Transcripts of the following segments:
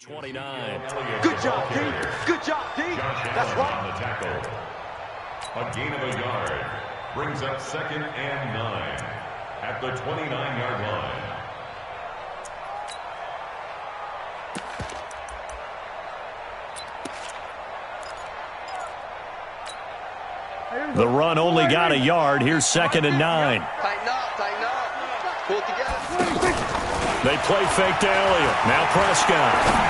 29. Good job, D. Good job, D. That's right. On the tackle. A gain of a yard brings up 2nd and 9 at the 29-yard line. The run only got a yard. Here's 2nd and 9. Tighten up. Pull it together. They play fake to Elliott. Now Prescott.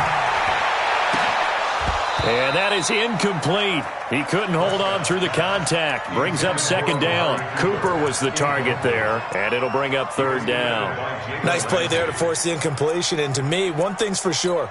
And that is incomplete. He couldn't hold on through the contact. Brings up 2nd down. Cooper was the target there, and it'll bring up 3rd down. Nice play there to force the incompletion. And to me, one thing's for sure.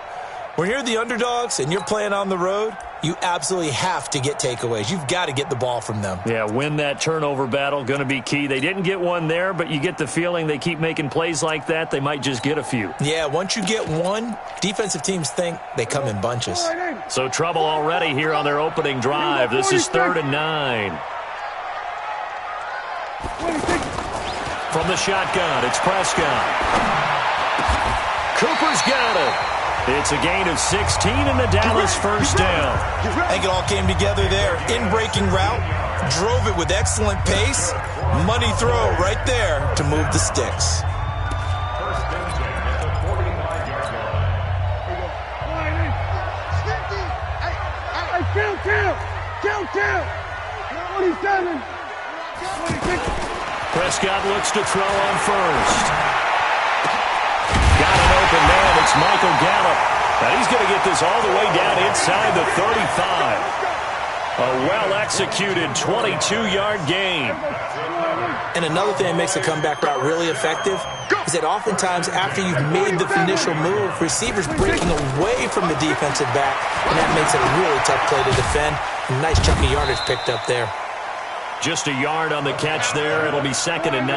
When you're the underdogs and you're playing on the road, you absolutely have to get takeaways. You've got to get the ball from them. Yeah, win that turnover battle, going to be key. They didn't get one there, but you get the feeling they keep making plays like that, they might just get a few. Yeah, once you get one, defensive teams think they come in bunches. So trouble already here on their opening drive. This is 3rd and 9. From the shotgun, it's Prescott. Cooper's got it. It's a gain of 16 and the Dallas 1st down. I think it all came together there. In-breaking route, drove it with excellent pace. Money throw right there to move the sticks. First and 10 at the 45-yard line. Prescott looks to throw on first. Got an open man. It's Michael Gallup. And he's going to get this all the way down inside the 35. A well-executed 22-yard gain. And another thing that makes a comeback route really effective is that oftentimes after you've made the initial move, receivers breaking away from the defensive back, and that makes it a really tough play to defend. A nice chunk of yardage picked up there. Just a yard on the catch there. It'll be 2nd and 9.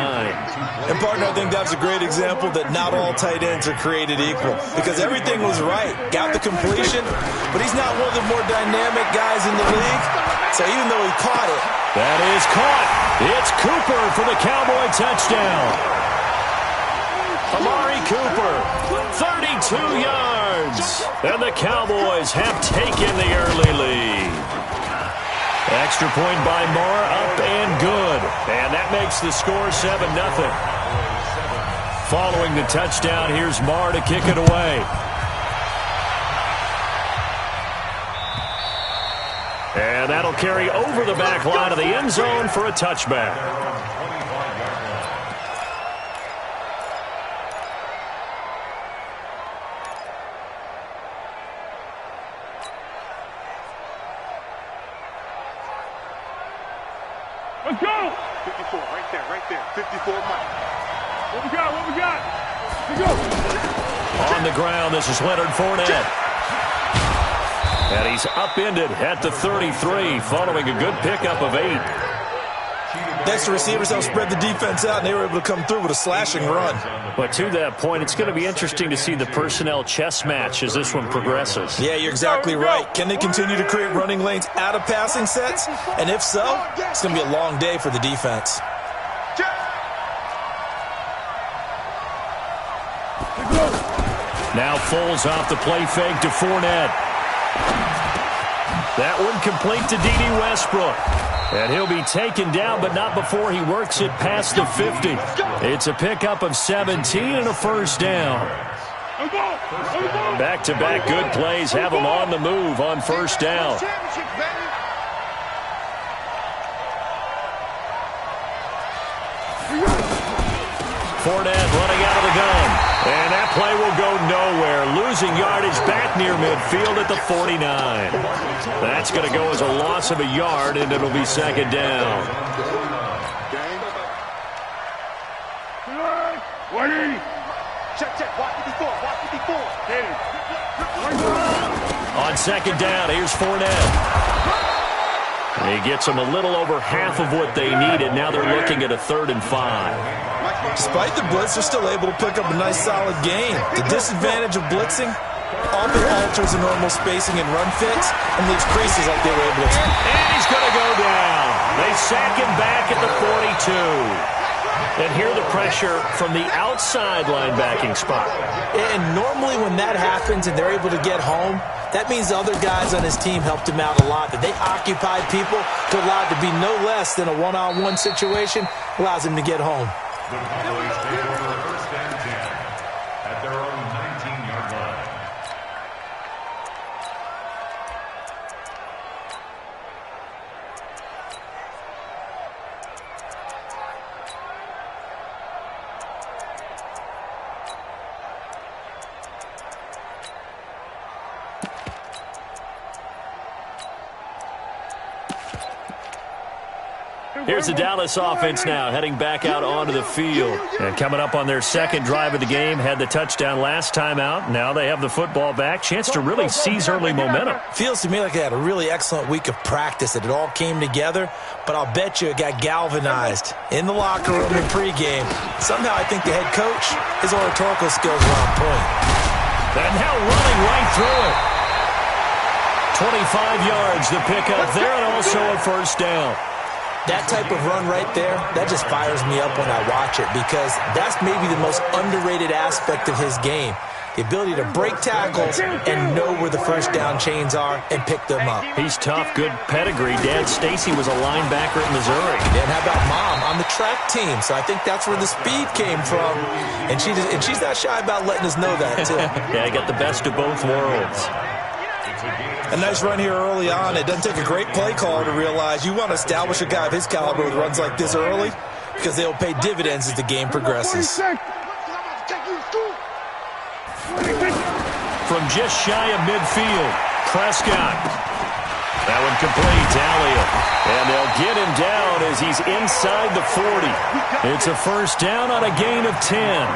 And, partner, I think that's a great example that not all tight ends are created equal because everything was right. Got the completion, but he's not one of the more dynamic guys in the league. So even though he caught it. That is caught. It's Cooper for the Cowboy touchdown. Amari Cooper, 32 yards. And the Cowboys have taken the early lead. Extra point by Moore, up and good. And that makes the score 7-0. Following the touchdown, here's Moore to kick it away. And that'll carry over the back line of the end zone for a touchback. Let's go! 54, right there. 54 Mike. What we got? Let's go! On the ground, this is Leonard Fournette. And he's upended at the 33, following a good pickup of 8. Next, the receivers helped spread the defense out, and they were able to come through with a slashing run. But to that point, it's going to be interesting to see the personnel chess match as this one progresses. Yeah, you're exactly right. Can they continue to create running lanes out of passing sets? And if so, it's going to be a long day for the defense. Now Foles off the play fake to Fournette. That one complete to D.D. Westbrook. And he'll be taken down, but not before he works it past the 50. It's a pickup of 17 and a 1st down. Back-to-back good plays have him on the move on 1st down. Fournette running out of the gun. And that play will go nowhere. Losing yardage back near midfield at the 49. That's going to go as a loss of a yard, and it'll be 2nd down. Check. Watch 54. On 2nd down, here's Fournette. He gets them a little over half of what they needed. Now they're looking at a 3rd and 5. Despite the blitz, they're still able to pick up a nice solid gain. The disadvantage of blitzing often alters the normal spacing and run fits and leaves creases like they were able to. And he's going to go down. They sack him back at the 42. And here the pressure from the outside linebacking spot. And normally when that happens and they're able to get home, that means the other guys on his team helped him out a lot. That they occupied people to allow it to be no less than a one-on-one situation allows him to get home. The Cowboys take over first and 10 at their own 19-yard line. Here's the Dallas offense now, heading back out onto the field. And coming up on their second drive of the game, had the touchdown last time out. Now they have the football back. Chance to really seize early momentum. Feels to me like they had a really excellent week of practice, that it all came together, but I'll bet you it got galvanized in the locker room in pregame. Somehow I think the head coach, his oratorical skills were on point. And now running right through it. 25 yards the pickup there, and also a first down. That type of run right there, that just fires me up when I watch it, because that's maybe the most underrated aspect of his game. The ability to break tackles and know where the first down chains are and pick them up. He's tough, good pedigree. Dad Stacy was a linebacker at Missouri. And how about Mom on the track team? So I think that's where the speed came from. And she's not shy about letting us know that, too. Yeah, I got the best of both worlds. A nice run here early on. It doesn't take a great play caller to realize you want to establish a guy of his caliber with runs like this early, because they'll pay dividends as the game progresses. From just shy of midfield, Prescott. That one complete to Elliott. And they'll get him down as he's inside the 40. It's a first down on a gain of 10.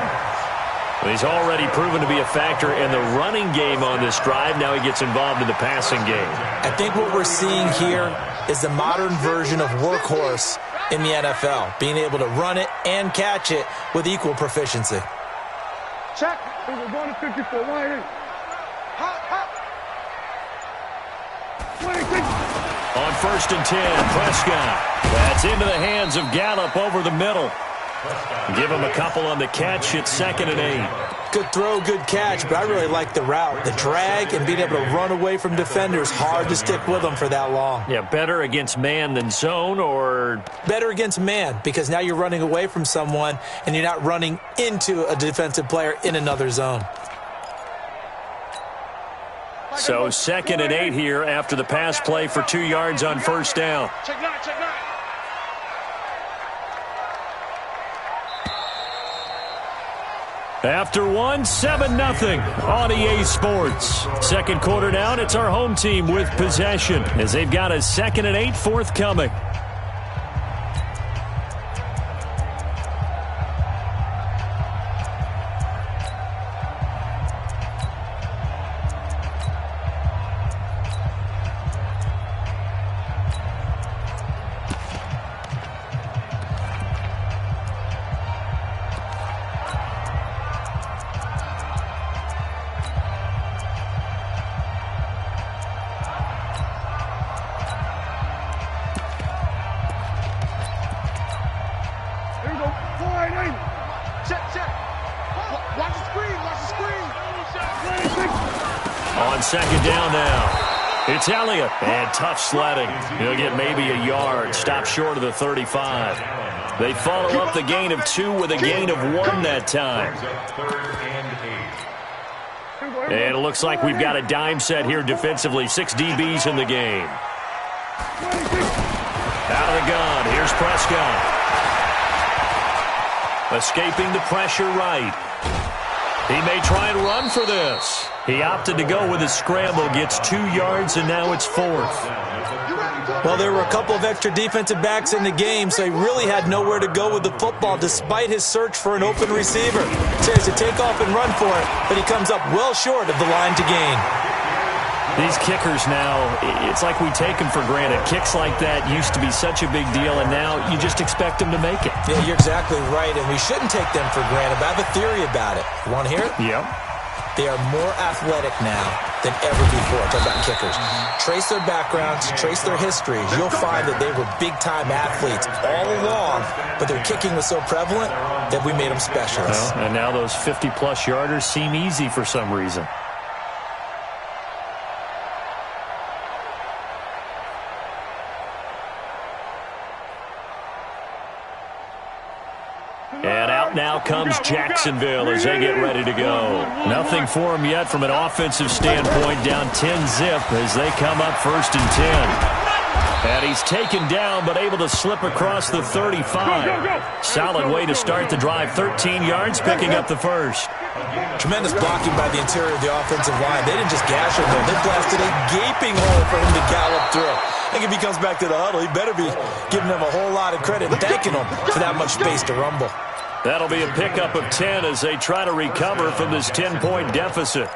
He's already proven to be a factor in the running game on this drive. Now he gets involved in the passing game. I think what we're seeing here is the modern version of workhorse in the NFL, being able to run it and catch it with equal proficiency. Check. We're going to 54. Wide in. On first and 10, Prescott. That's into the hands of Gallup over the middle. Give him a couple on the catch. It's 2nd and 8. Good throw, good catch, but I really like the route. The drag and being able to run away from defenders, hard to stick with them for that long. Yeah, better against man than zone, or? Better against man, because now you're running away from someone and you're not running into a defensive player in another zone. So 2nd and 8 here after the pass play for 2 yards on first down. Check nine. After one, 7-0 on EA Sports. Second quarter down, it's our home team with possession as they've got a 2nd and 8 forthcoming. On second down now, it's Elliott, and tough sledding. He'll get maybe a yard, stop short of the 35. They follow up the gain of 2 with a gain of 1 that time. And it looks like we've got a dime set here defensively. 6 DBs in the game. Out of the gun, here's Prescott. Escaping the pressure right. He may try and run for this. He opted to go with a scramble, gets 2 yards, and now it's 4th. Well, there were a couple of extra defensive backs in the game, so he really had nowhere to go with the football despite his search for an open receiver. So he has to take off and run for it, but he comes up well short of the line to gain. These kickers now, it's like we take them for granted. Kicks like that used to be such a big deal, and now you just expect them to make it. Yeah, you're exactly right, and we shouldn't take them for granted. But I have a theory about it. You want to hear it? Yep. They are more athletic now than ever before. Talk about kickers. Trace their backgrounds, trace their histories. You'll find that they were big-time athletes all along, but their kicking was so prevalent that we made them specialists. Well, and now those 50-plus yarders seem easy for some reason. And out now comes Jacksonville as they get ready to go. Nothing for them yet from an offensive standpoint, down 10-zip as they come up 1st and 10. And he's taken down but able to slip across the 35. Solid way to start the drive. 13 yards, picking up the first. Tremendous blocking by the interior of the offensive line. They didn't just gash him, though. They blasted a gaping hole for him to gallop through. I think if he comes back to the huddle, he better be giving them a whole lot of credit and thanking them for that much space to rumble. That'll be a pickup of 10 as they try to recover from this 10-point deficit.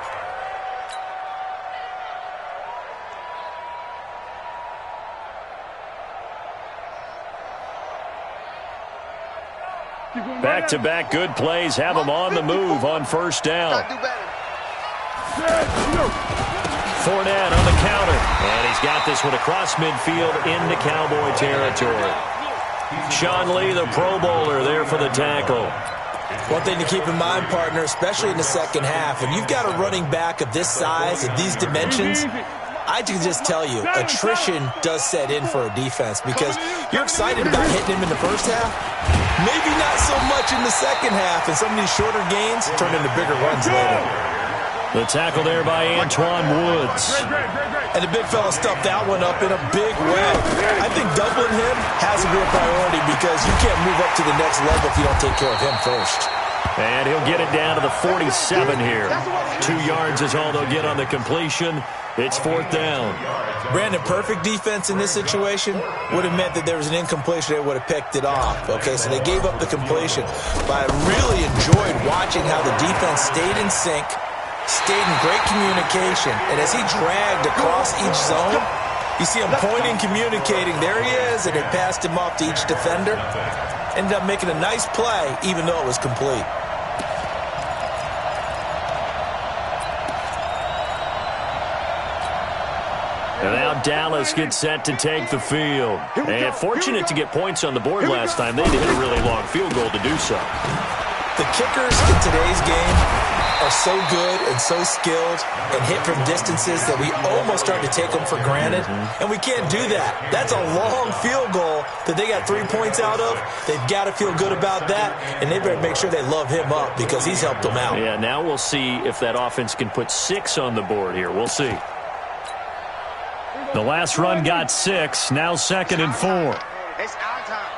Back-to-back good plays have them on the move on 1st down. Fournette on the counter. And he's got this one across midfield into Cowboy territory. Sean Lee, the Pro Bowler, there for the tackle. One thing to keep in mind, partner, especially in the second half, if you've got a running back of this size, of these dimensions, I can just tell you, attrition does set in for a defense because you're excited about hitting him in the first half. Maybe not so much in the second half, and some of these shorter gains turn into bigger runs later. The tackle there by Antoine Woods. And the big fella stuffed that one up in a big way. I think doubling him has to be a priority because you can't move up to the next level if you don't take care of him first. And he'll get it down to the 47 here. 2 yards is all they'll get on the completion. It's 4th down. Brandon, perfect defense in this situation would have meant that there was an incompletion. They would have picked it off. Okay, so they gave up the completion. But I really enjoyed watching how the defense stayed in sync, stayed in great communication. And as he dragged across each zone, you see him pointing, communicating. There he is, and they passed him off to each defender. Ended up making a nice play, even though it was complete. And now Dallas gets set to take the field. And fortunate to get points on the board last time. They had to hit a really long field goal to do so. The kickers in today's game are so good and so skilled and hit from distances that we almost start to take them for granted. And we can't do that. That's a long field goal that they got 3 points out of. They've got to feel good about that, and they better make sure they love him up because he's helped them out. Yeah, now we'll see if that offense can put 6 on the board here. We'll see. The last run got 6. Now 2nd and 4. It's our time.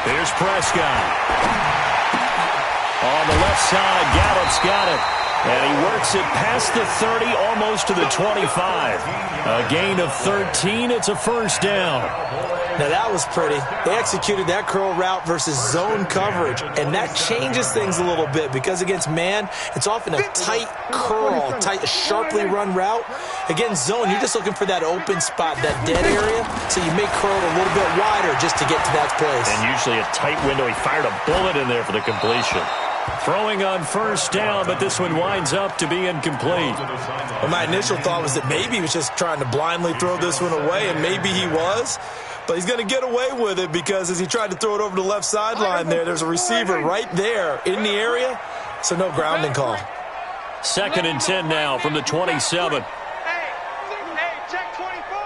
Here's Prescott. On the left side, Gallup's got it. And he works it past the 30, almost to the 25. A gain of 13. It's a 1st down. Now that was pretty. They executed that curl route versus zone coverage, and that changes things a little bit because against man, it's often a tight curl, tight, sharply run route. Against zone, you're just looking for that open spot, that dead area, so you make curl a little bit wider just to get to that place. And usually a tight window. He fired a bullet in there for the completion. Throwing on 1st down, but this one winds up to be incomplete. Well, my initial thought was that maybe he was just trying to blindly throw this one away, and maybe he was. But he's going to get away with it because as he tried to throw it over the left sideline there's a receiver right there in the area, so no grounding call. 2nd and 10 now from the 27. Hey, check 24.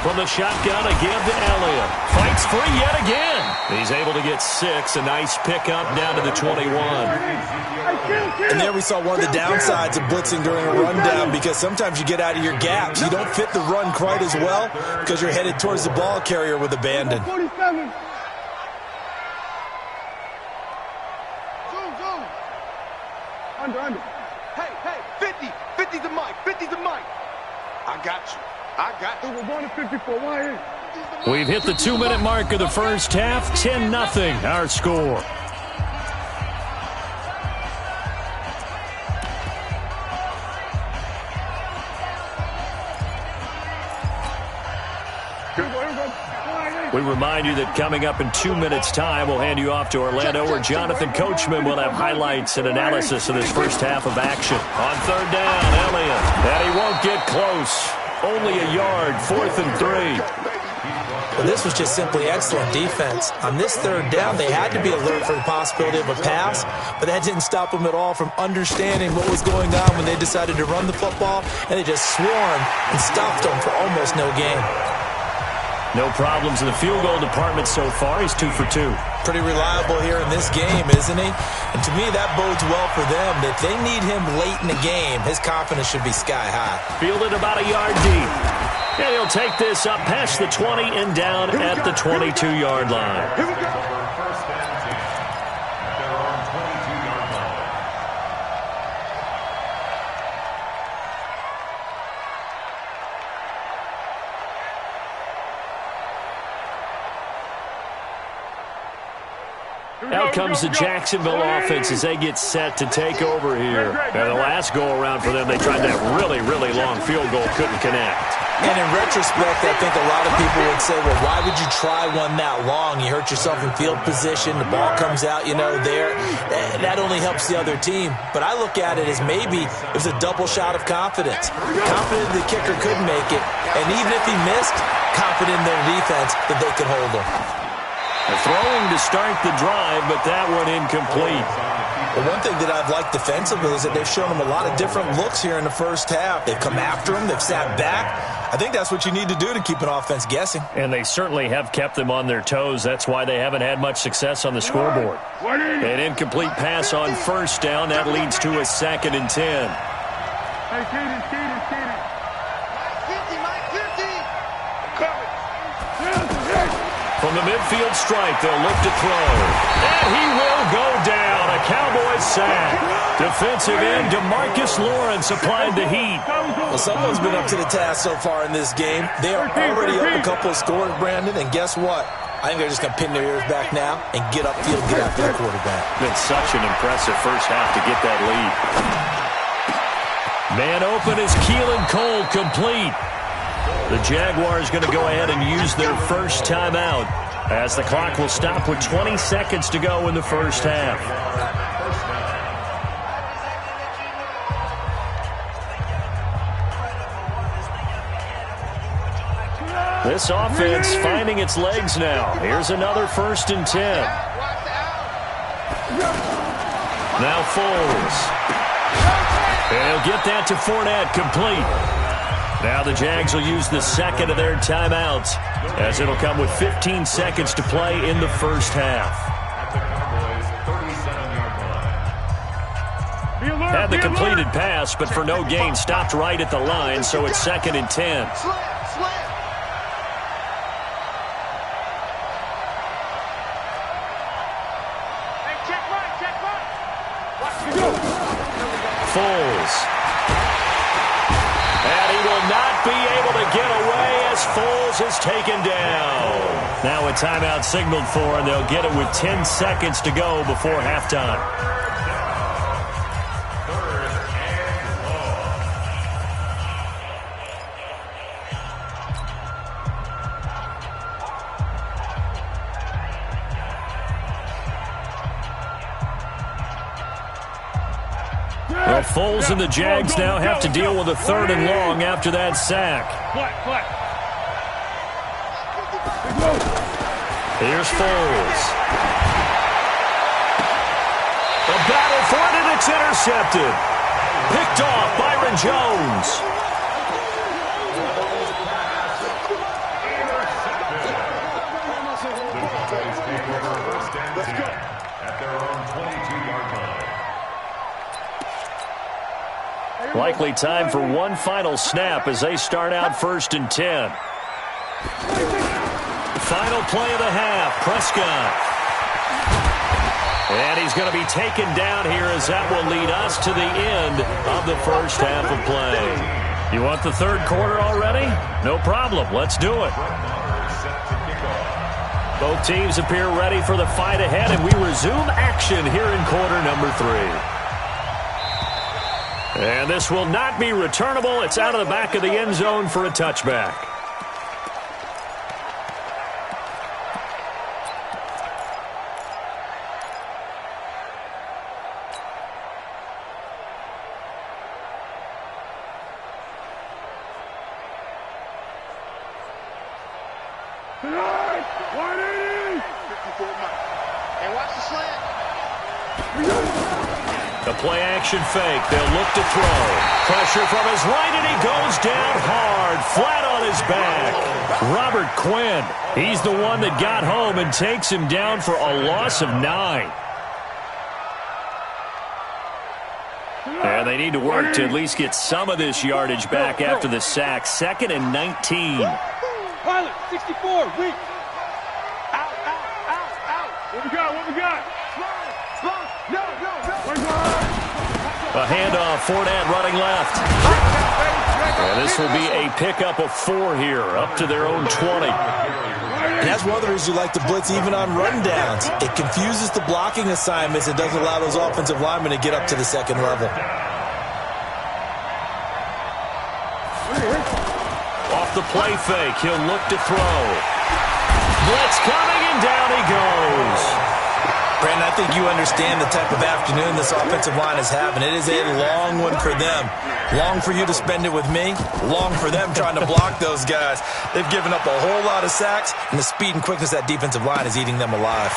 From the shotgun, a give to Elliott. Fights free yet again. He's able to get 6. A nice pickup down to the 21. And there we saw one of the downsides of blitzing during a rundown because sometimes you get out of your gaps. You don't fit the run quite as well because you're headed towards the ball carrier with abandon. 47. Zoom. Under. Hey, 50. 50's the mic. 50's the mic. I got you. We're going to 54. Why ain't? We've hit the 2-minute mark of the first half. 10-0 our score. We remind you that coming up in 2 minutes' time, we'll hand you off to Orlando, where Jonathan Coachman will have highlights and analysis of this first half of action. On third down, Elliott. And he won't get close. Only a yard, 4th and 3. Well, this was just simply excellent defense. On this third down, they had to be alert for the possibility of a pass, but that didn't stop them at all from understanding what was going on when they decided to run the football, and they just swarmed and stopped them for almost no gain. No problems in the field goal department so far. He's 2 for 2. Pretty reliable here in this game, isn't he? And to me, that bodes well for them. If they need him late in the game, his confidence should be sky high. Fielded about a yard deep. And he'll take this up past the 20 and down at the 22-yard line. Here we go. First and 10 at their own 22-yard line. Out comes the Jacksonville offense as they get set to take over here. And the last go-around for them, they tried that really, really long field goal, couldn't connect. And in retrospect, I think a lot of people would say, well, why would you try one that long? You hurt yourself in field position. The ball comes out, there. That only helps the other team. But I look at it as maybe it was a double shot of confidence. Confident the kicker could make it. And even if he missed, confident in their defense that they could hold him. They're throwing to start the drive, but that one incomplete. Well, one thing that I've liked defensively is that they've shown them a lot of different looks here in the first half. They've come after them. They've sat back. I think that's what you need to do to keep an offense guessing. And they certainly have kept them on their toes. That's why they haven't had much success on the scoreboard. An incomplete pass on first down. That leads to a 2nd and 10. Hey, Katie. Mike 50, Mike 50. Coming. From the midfield stripe, they'll look to throw. And he will go down. A Cowboys sack. Defensive end DeMarcus Lawrence applied the heat. Well, someone's been up to the task so far in this game. They are already up a couple of scores, Brandon, and guess what? I think they're just going to pin their ears back now and get upfield and get after the quarterback. Been such an impressive first half to get that lead. Man open is Keelan Cole, complete. The Jaguars going to go ahead and use their first timeout as the clock will stop with 20 seconds to go in the first half. This offense finding its legs now. Here's another 1st and 10. Now Foles. And he'll get that to Fournette, complete. Now the Jags will use the second of their timeouts as it'll come with 15 seconds to play in the first half. Had the completed pass, but for no gain, stopped right at the line, so it's 2nd and 10. Foles. And he will not be able to get away as Foles is taken down. Now a timeout signaled for, and they'll get it with 10 seconds to go before halftime. Well, Foles and the Jags now have to deal with a 3rd and long after that sack. Here's Foles. A battle for it, and it's intercepted. Picked off Byron Jones. Let's go. At their own 22-yard line. Likely time for one final snap as they start out 1st and 10. Final play of the half, Prescott. And he's going to be taken down here as that will lead us to the end of the first half of play. You want the third quarter already? No problem. Let's do it. Both teams appear ready for the fight ahead, and we resume action here in quarter number 3. And this will not be returnable. It's out of the back of the end zone for a touchback. The play-action fake. They'll look to throw. Pressure from his right, and he goes down hard, flat on his back. Robert Quinn, he's the one that got home and takes him down for a loss of 9. And they need to work to at least get some of this yardage back after the sack. 2nd and 19. Pilot, 64, weak. Out. What we got? Slow. No. A handoff, Fournette running left. And this will be a pickup of 4 here, up to their own 20. And that's one of the reasons you like to blitz even on rundowns. It confuses the blocking assignments and doesn't allow those offensive linemen to get up to the second level. Off the play fake, he'll look to throw. Blitz coming, and down he goes. Brandon, I think you understand the type of afternoon this offensive line is having. It is a long one for them. Long for you to spend it with me. Long for them trying to block those guys. They've given up a whole lot of sacks, and the speed and quickness of that defensive line is eating them alive.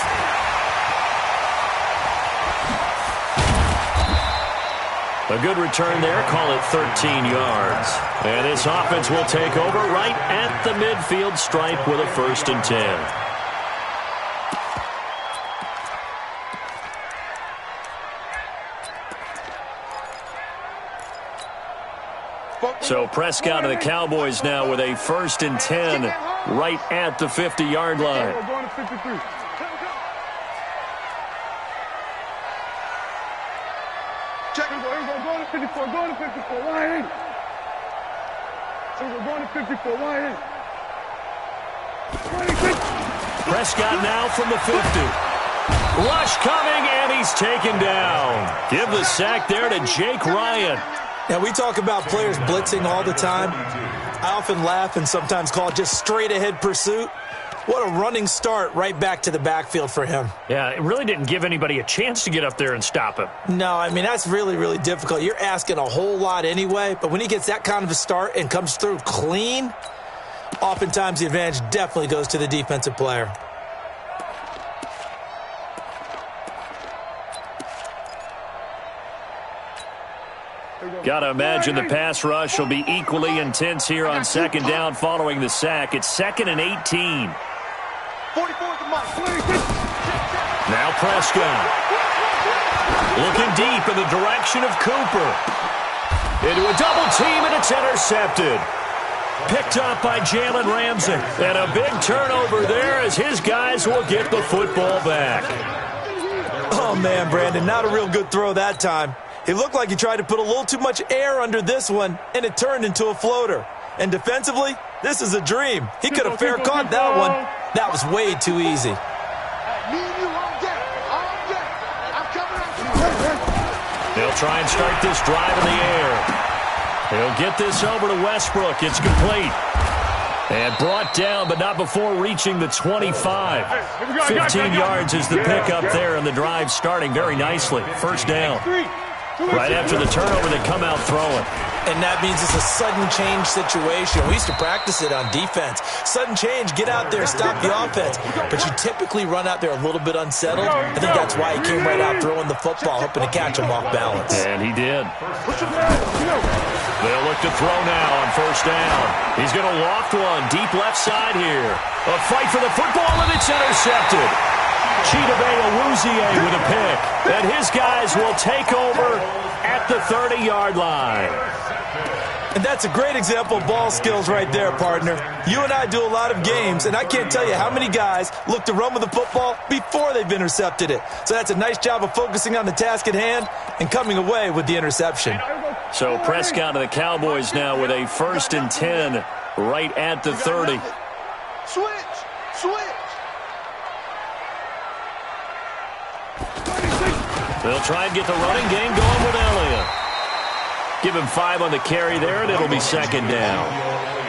A good return there. Call it 13 yards. And this offense will take over right at the midfield stripe with a 1st and 10. So Prescott and the Cowboys now with a 1st and 10 right at the 50-yard line. We're going to 53. Check. Here we go. Going to 54. Going to 54. Line in. We're going to 54. Line in. Prescott now from the 50. Rush coming, and he's taken down. Give the sack there to Jake Ryan. Now, we talk about players blitzing all the time. I often laugh and sometimes call it just straight-ahead pursuit. What a running start right back to the backfield for him. Yeah, it really didn't give anybody a chance to get up there and stop him. No, I mean, that's really, really difficult. You're asking a whole lot anyway, but when he gets that kind of a start and comes through clean, oftentimes the advantage definitely goes to the defensive player. Got to imagine the pass rush will be equally intense here on 2nd down following the sack. It's 2nd and 18. 44 at the mark. Now Prescott. Looking deep in the direction of Cooper. Into a double team, and it's intercepted. Picked up by Jalen Ramsey. And a big turnover there as his guys will get the football back. Oh, man, Brandon, not a real good throw that time. It looked like he tried to put a little too much air under this one, and it turned into a floater. And defensively, this is a dream. He could have fair caught that one. That was way too easy. Me and you all day. I'm coming at you. They'll try and start this drive in the air. He'll get this over to Westbrook. It's complete. And brought down, but not before reaching the 25. 15 yards is the pickup there, and the drive starting very nicely. 1st down. Right after the turnover, they come out throwing. And that means it's a sudden change situation. We used to practice it on defense. Sudden change, get out there, stop the offense. But you typically run out there a little bit unsettled. I think that's why he came right out throwing the football, hoping to catch him off balance. And he did. They'll look to throw now on 1st down. He's going to loft one deep left side here. A fight for the football, and it's intercepted. Chidobe Awuzie with a pick. And his guys will take over at the 30-yard line. And that's a great example of ball skills right there, partner. You and I do a lot of games, and I can't tell you how many guys look to run with the football before they've intercepted it. So that's a nice job of focusing on the task at hand and coming away with the interception. So Prescott and the Cowboys now with a 1st and 10 right at the 30. Switch. They'll try and get the running game going with Elliott. Give him 5 on the carry there, and it'll be 2nd down.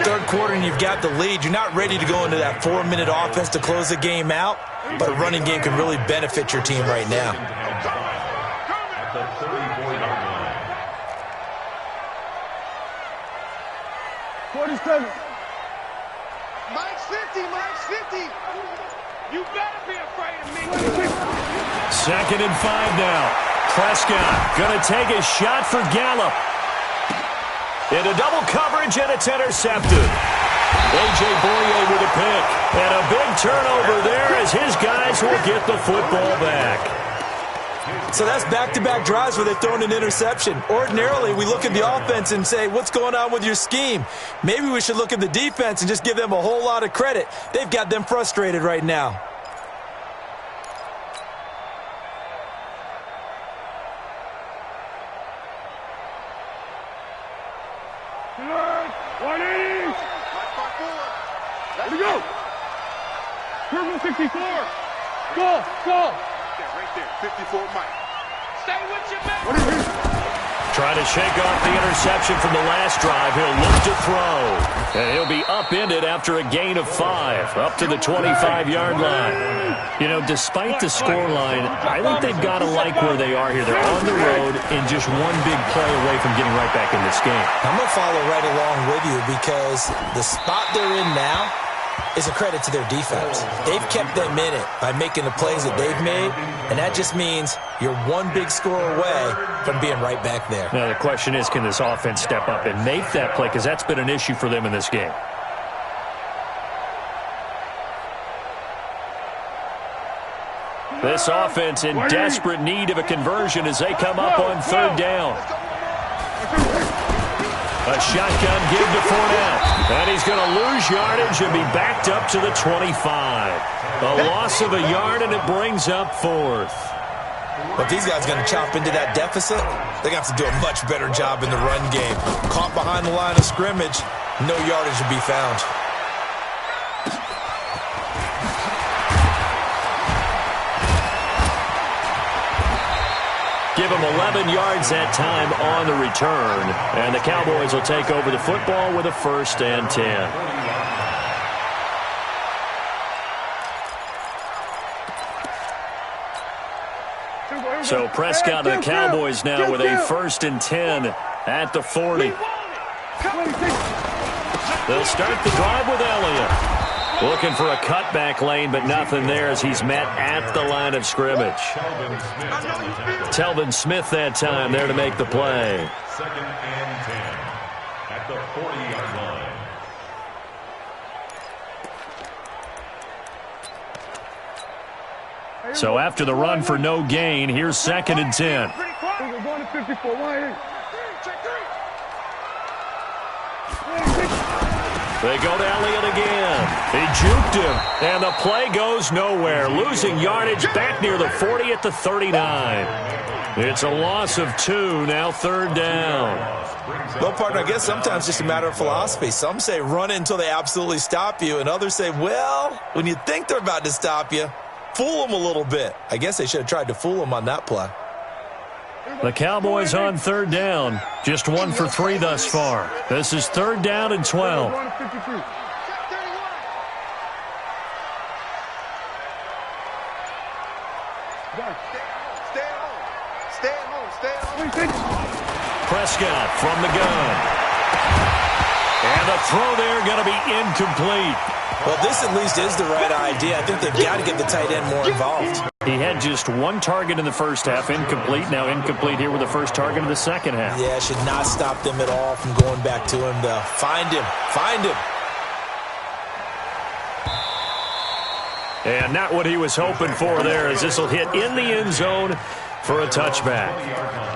3rd quarter, and you've got the lead. You're not ready to go into that 4-minute offense to close the game out, but a running game can really benefit your team right now. At the 34-yard line. 47. Mike's 50. You better be afraid of me. 2nd and 5 now. Prescott going to take a shot for Gallup. Into double coverage, and it's intercepted. A.J. Boye with a pick. And a big turnover there as his guys will get the football back. So that's back-to-back drives where they've thrown an interception. Ordinarily, we look at the offense and say, what's going on with your scheme? Maybe we should look at the defense and just give them a whole lot of credit. They've got them frustrated right now. Here we go. Purple 64. Go, go. Right there, 54 Mike. Stay with your man. Trying to shake off the interception from the last drive. He'll look to throw. And he'll be upended after a gain of 5, up to the 25-yard line. You know, despite the scoreline, I think they've got to like where they are here. They're on the road and just one big play away from getting right back in this game. I'm going to follow right along with you because the spot they're in now is a credit to their defense. They've kept them in it by making the plays that they've made, and that just means you're one big score away from being right back there. Now, the question is, can this offense step up and make that play? Because that's been an issue for them in this game. This offense in desperate need of a conversion as they come up on 3rd down. A shotgun give to Fournette. And he's going to lose yardage and be backed up to the 25. A loss of a yard, and it brings up 4th. But these guys are going to chop into that deficit. They're going to have to do a much better job in the run game. Caught behind the line of scrimmage, no yardage to be found. Give him 11 yards that time on the return. And the Cowboys will take over the football with a 1st and 10. So Prescott and the Cowboys now with a 1st and 10 at the 40. They'll start the drive with Elliott. Looking for a cutback lane, but nothing there as he's met at the line of scrimmage. Telvin Smith that time there to make the play. 2nd and 10 at the 40-yard line. So after the run for no gain, here's 2nd and 10. We're going to 54. Why? They go to Elliott again. He juked him, and the play goes nowhere. Losing yardage back near the 40 at the 39. It's a loss of 2, now 3rd down. Well, partner, I guess sometimes it's just a matter of philosophy. Some say run until they absolutely stop you, and others say, well, when you think they're about to stop you, fool them a little bit. I guess they should have tried to fool them on that play. The Cowboys on 3rd down. Just 1 for 3 thus far. This is 3rd down and 12. We're going to 53. Stay at home. Prescott from the gun. And the throw there going to be incomplete. Well, this at least is the right idea. I think they've got to get the tight end more involved. He had just 1 target in the first half, incomplete. Now incomplete here with the first target of the second half. Yeah, it should not stop them at all from going back to him to find him. Find him. And not what he was hoping for there, as this will hit in the end zone for a touchback.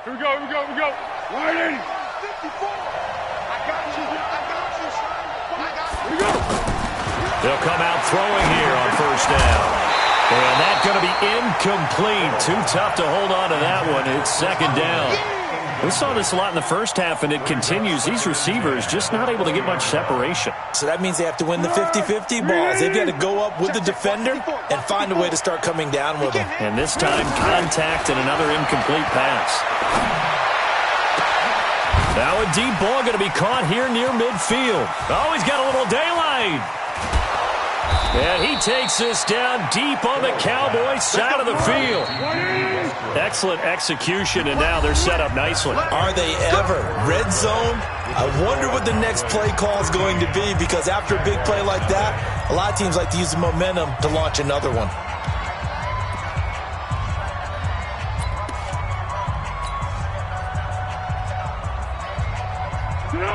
Here we go. Why? 54. I got you. Here we go. They'll come out throwing here on 1st down. And that's going to be incomplete. Too tough to hold on to that one. It's 2nd down. We saw this a lot in the first half, and it continues. These receivers just not able to get much separation. So that means they have to win the 50-50 balls. They've got to go up with the defender and find a way to start coming down with them. And this time, contact and another incomplete pass. Now a deep ball going to be caught here near midfield. Oh, he's got a little daylight. And he takes this down deep on the Cowboys side of the field. Excellent execution, and now they're set up nicely. Are they ever? Red zone? I wonder what the next play call is going to be, because after a big play like that, a lot of teams like to use the momentum to launch another one.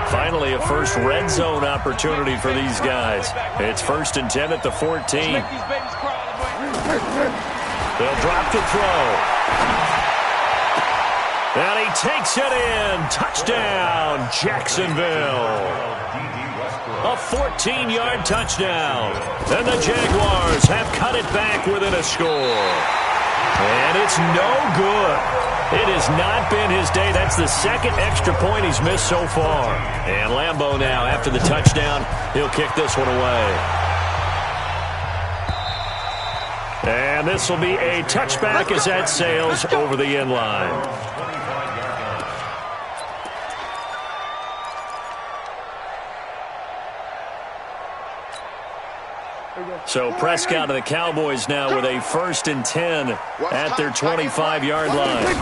Finally, a first red zone opportunity for these guys. It's 1st and 10 at the 14. They'll drop to throw. And he takes it in. Touchdown, Jacksonville. A 14-yard touchdown. And the Jaguars have cut it back within a score. And it's no good. It has not been his day. That's the second extra point he's missed so far. And Lambeau now, after the touchdown, he'll kick this one away. And this will be a touchback as that sails over the end line. So Prescott and the Cowboys now with a 1st and 10 at their 25-yard line.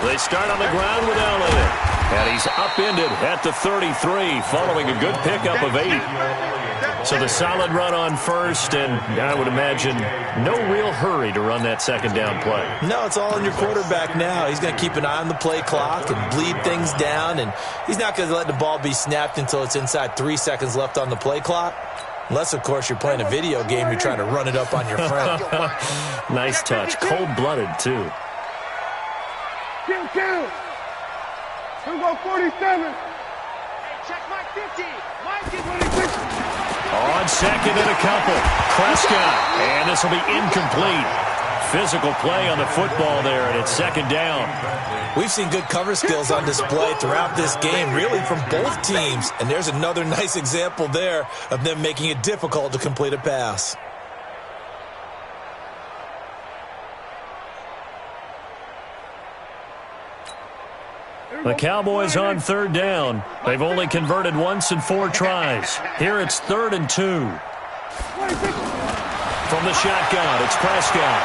They start on the ground with Elliott. And he's upended at the 33 following a good pickup of 8. So the solid run on first, and I would imagine no real hurry to run that second down play. No, it's all on your quarterback now. He's going to keep an eye on the play clock and bleed things down, and he's not going to let the ball be snapped until it's inside 3 seconds left on the play clock. Unless, of course, you're playing a video game, you're trying to run it up on your friend. Nice touch. Cold-blooded, too. Kill. Here we go, 47. Check my 50. Mike is 26. On second and a couple. Prescott. And this will be incomplete. Physical play on the football there, and it's 2nd down. We've seen good cover skills on display throughout this game, really from both teams. And there's another nice example there of them making it difficult to complete a pass. The Cowboys on 3rd down. They've only converted once in 4 tries. Here it's 3rd and 2. From the shotgun, it's Prescott.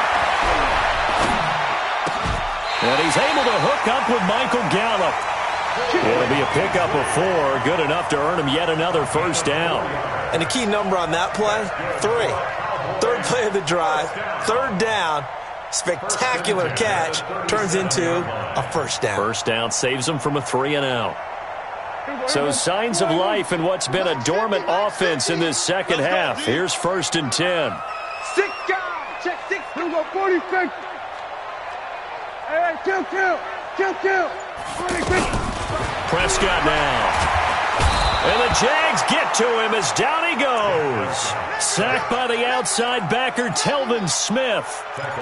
And he's able to hook up with Michael Gallup. It'll be a pickup of 4, good enough to earn him yet another 1st down. And the key number on that play, 3. 3rd play of the drive, 3rd down, spectacular catch, turns into a 1st down. 1st down saves him from a 3-and-out. So signs of life in what's been a dormant offense in this second half. Here's 1st and 10. 6 down. Check 6. Here we go, 46. Hey, kill. 46. Prescott now. And the Jags get to him as down he goes. Sacked by the outside backer, Telvin Smith.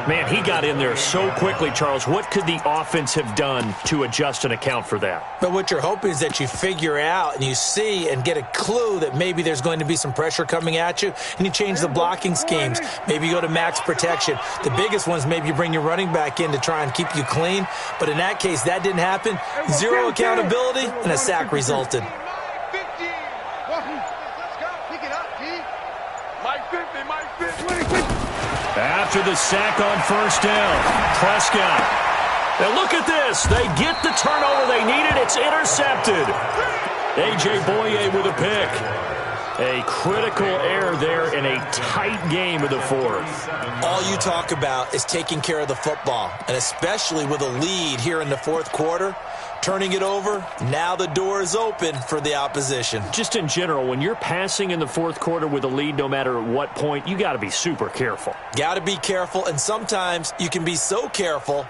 Man, he got in there so quickly, Charles. What could the offense have done to adjust and account for that? But what you're hoping is that you figure out and you see and get a clue that maybe there's going to be some pressure coming at you, and you change the blocking schemes. Maybe you go to max protection. The biggest ones, maybe you bring your running back in to try and keep you clean. But in that case, that didn't happen. 0 accountability, and a sack resulted. After the sack on 1st down, Prescott. Now look at this. They get the turnover they needed. It's intercepted. A.J. Boye with a pick. A critical error there in a tight game of the 4th. All you talk about is taking care of the football, and especially with a lead here in the 4th quarter. Turning it over, now the door is open for the opposition. Just in general, when you're passing in the 4th quarter with a lead, no matter at what point, you got to be super careful. Got to be careful, and sometimes you can be so careful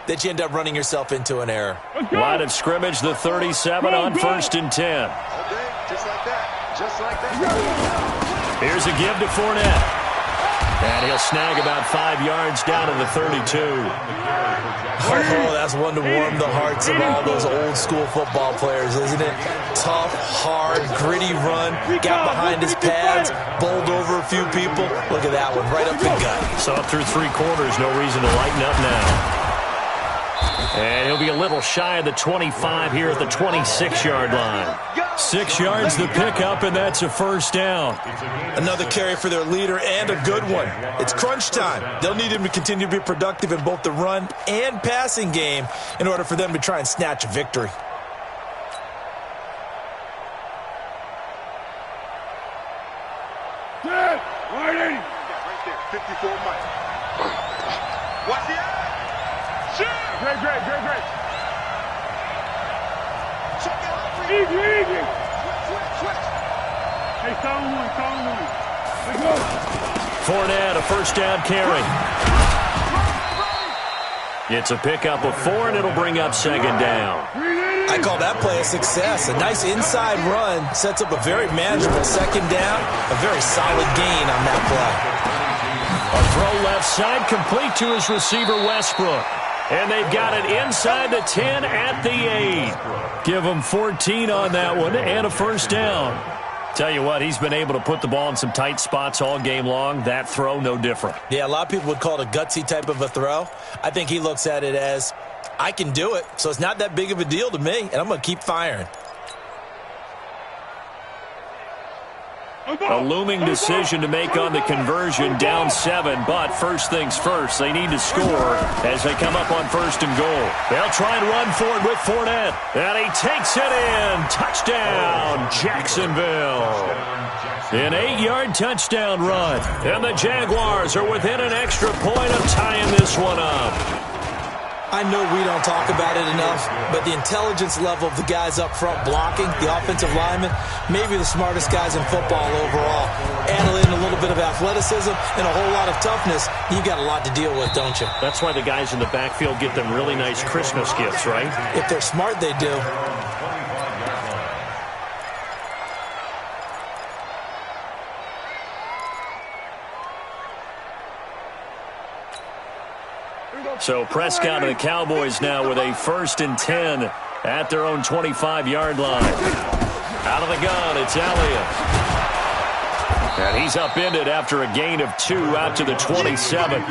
that you end up running yourself into an error. Line of scrimmage, the 37 on 1st and 10. Just like that. Here's a give to Fournette. And he'll snag about 5 yards down to the 32. Oh, that's one to warm the hearts of all those old-school football players, isn't it? Tough, hard, gritty run. Got behind his pads, bowled over a few people. Look at that one, right up the gut. Saw it through 3 quarters. No reason to lighten up now. And he'll be a little shy of the 25 here at the 26-yard line. 6 yards the pickup, and that's a first down. Another carry for their leader and a good one. It's crunch time. They'll need him to continue to be productive in both the run and passing game in order for them to try and snatch a victory. Good. 180. Right there, 54 Mike. Watch the eye. Shoot. Great. Check it out. Easy. Switch. Hey, sound one. Let's go. Fournette, a first down carry. It's a pickup of 4, and it'll bring up second down. I call that play a success. A nice inside run sets up a very manageable second down. A very solid gain on that play. A throw left side complete to his receiver, Westbrook. And they've got it inside the 10 at the 8. Give him 14 on that one and a first down. Tell you what, he's been able to put the ball in some tight spots all game long. That throw, no different. Yeah, a lot of people would call it a gutsy type of a throw. I think he looks at it as, I can do it, so it's not that big of a deal to me, and I'm going to keep firing. A looming decision to make on the conversion, down 7, but first things first, they need to score as they come up on 1st and goal. They'll try and run for it with Fournette, and he takes it in. Touchdown, Jacksonville. An 8-yard touchdown run, and the Jaguars are within an extra point of tying this one up. I know we don't talk about it enough, but the intelligence level of the guys up front blocking, the offensive linemen, maybe the smartest guys in football overall. Add in a little bit of athleticism and a whole lot of toughness, you've got a lot to deal with, don't you? That's why the guys in the backfield get them really nice Christmas gifts, right? If they're smart, they do. So Prescott and the Cowboys now with a 1st and 10 at their own 25-yard line. Out of the gun, it's Elliott. And he's upended after a gain of 2 out to the 27.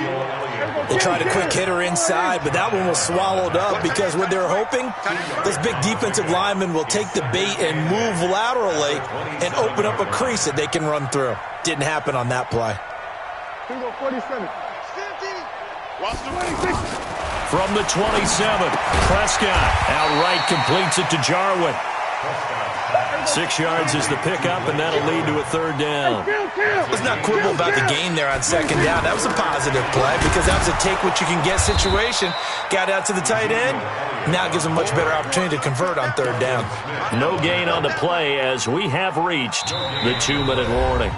They tried a quick hitter inside, but that one was swallowed up because what they're hoping, this big defensive lineman will take the bait and move laterally and open up a crease that they can run through. Didn't happen on that play. Here we go, 47. From the 27, Prescott outright completes it to Jarwin. 6 yards is the pickup, and that'll lead to a 3rd down. Let's not quibble about the gain there on 2nd down. That was a positive play because that was a take-what-you-can-get situation. Got out to the tight end. Now it gives them a much better opportunity to convert on 3rd down. No gain on the play as we have reached the 2-minute warning.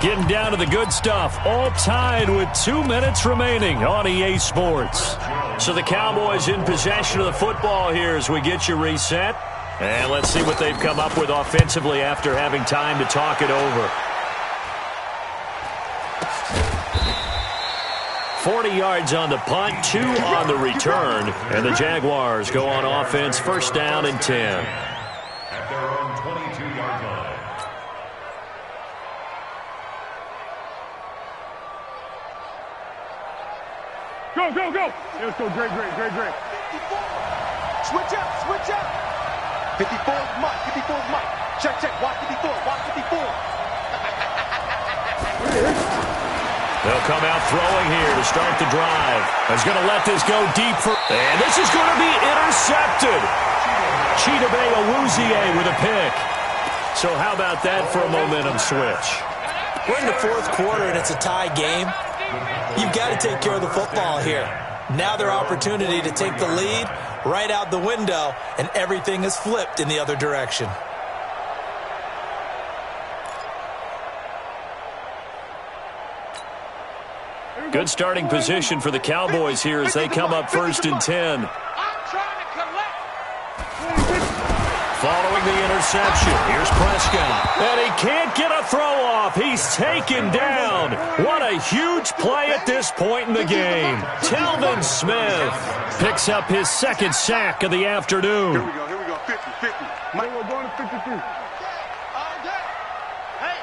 Getting down to the good stuff, all tied with 2 minutes remaining on EA Sports. So the Cowboys in possession of the football here as we get you reset. And let's see what they've come up with offensively after having time to talk it over. 40 yards on the punt, 2 on the return. And the Jaguars go on offense, 1st down and 10. At their own 22-yard line. Go. Let's go, great. Switch out. 54's Mike. Check. Watch 54. They'll come out throwing here to start the drive. He's going to let this go deep and this is going to be intercepted. Chidobe Awuzie with a pick. So how about that for a momentum switch? We're in the 4th quarter, and it's a tie game. You've got to take care of the football here. Now their opportunity to take the lead right out the window, and everything is flipped in the other direction. Good starting position for the Cowboys here as they come up 1st and 10. Following the interception, here's Prescott. And he can't get a throw off. He's taken down. What a huge play at this point in the game. Telvin Smith picks up his 2nd sack of the afternoon. Here we go. 50. Mike, we're going to 53. All day. Hey,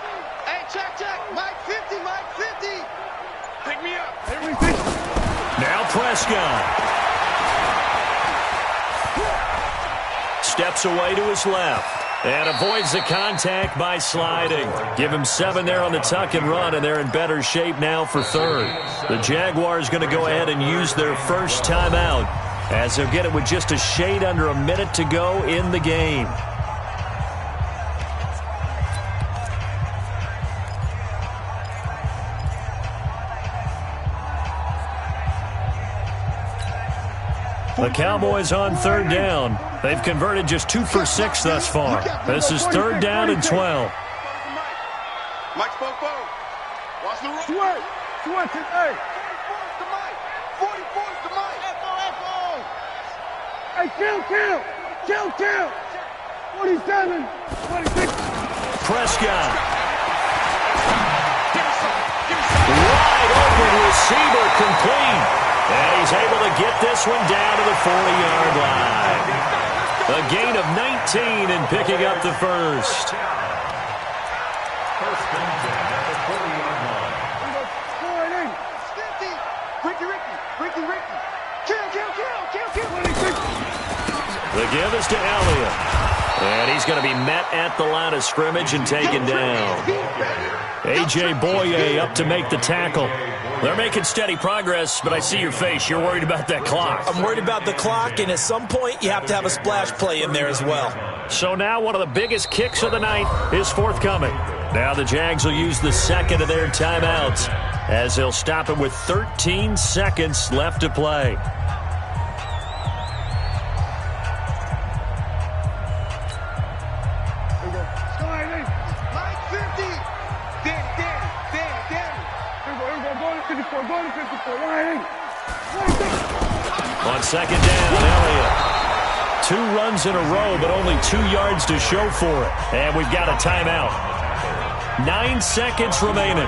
check. Mike 50. Pick me up. Now Prescott. Steps away to his left. And avoids the contact by sliding. Give him 7 there on the tuck and run, and they're in better shape now for third. The Jaguars going to go ahead and use their first timeout, as they'll get it with just a shade under a minute to go in the game. The Cowboys on third down. They've converted just 2 for 6 thus far. This is third down and 12. Mike spoke forward. Watch the road. Switch it, hey. 44's to Mike. Echo. Hey, kill. 47, 26. Prescott. Wide open receiver complete. And he's able to get this one down to the 40-yard line. A gain of 19 and picking up the first. First and 10 at the 40-yard line. Ricky. Kill. The give is to Elliott. And he's going to be met at the line of scrimmage and taken down. A.J. Boye up to make the tackle. They're making steady progress, but I see your face. You're worried about that clock. I'm worried about the clock, and at some point, you have to have a splash play in there as well. So now one of the biggest kicks of the night is forthcoming. Now the Jags will use the second of their timeouts, as they'll stop it with 13 seconds left to play. On second down, Elliott. 2 runs in a row, but only 2 yards to show for it. And we've got a timeout. 9 seconds remaining.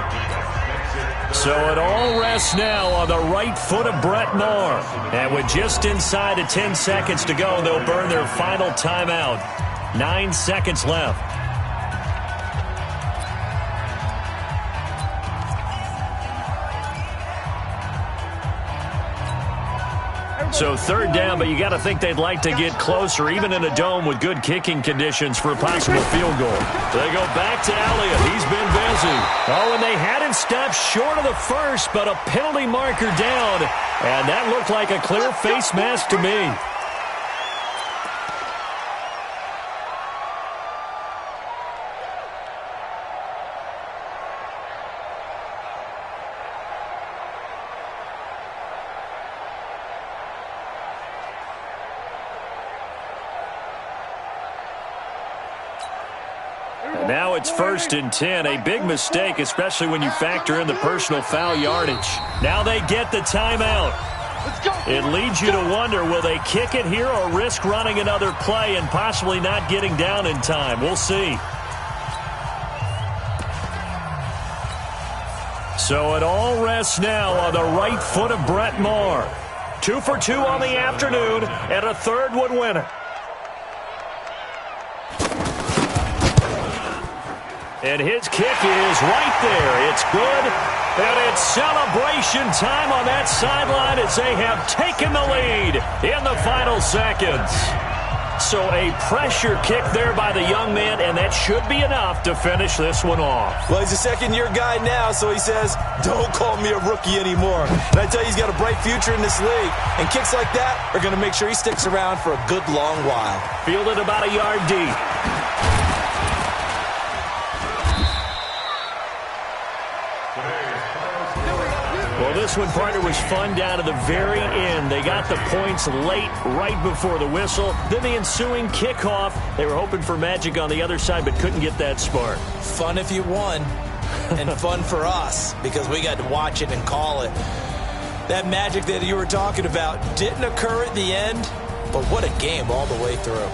So it all rests now on the right foot of Brett Maher. And with just inside of 10 seconds to go, they'll burn their final timeout. 9 seconds left. So third down, but you got to think they'd like to get closer, even in a dome with good kicking conditions for a possible field goal. They go back to Elliott. He's been busy. Oh, and they had him stopped short of the first, but a penalty marker down, and that looked like a clear face mask to me. Now it's first and 10, a big mistake, especially when you factor in the personal foul yardage. Now they get the timeout. It leads you to wonder, will they kick it here or risk running another play and possibly not getting down in time? We'll see. So it all rests now on the right foot of Brett Maher. 2 for 2 on the afternoon, and a third would win it. And his kick is right there. It's good. And it's celebration time on that sideline as they have taken the lead in the final seconds. So a pressure kick there by the young man, and that should be enough to finish this one off. Well, he's a second-year guy now, so he says, don't call me a rookie anymore. And I tell you, he's got a bright future in this league. And kicks like that are going to make sure he sticks around for a good long while. Fielded about a yard deep. Well, this one, partner, was fun down to the very end. They got the points late, right before the whistle. Then the ensuing kickoff. They were hoping for magic on the other side, but couldn't get that spark. Fun if you won, and fun for us, because we got to watch it and call it. That magic that you were talking about didn't occur at the end, but what a game all the way through.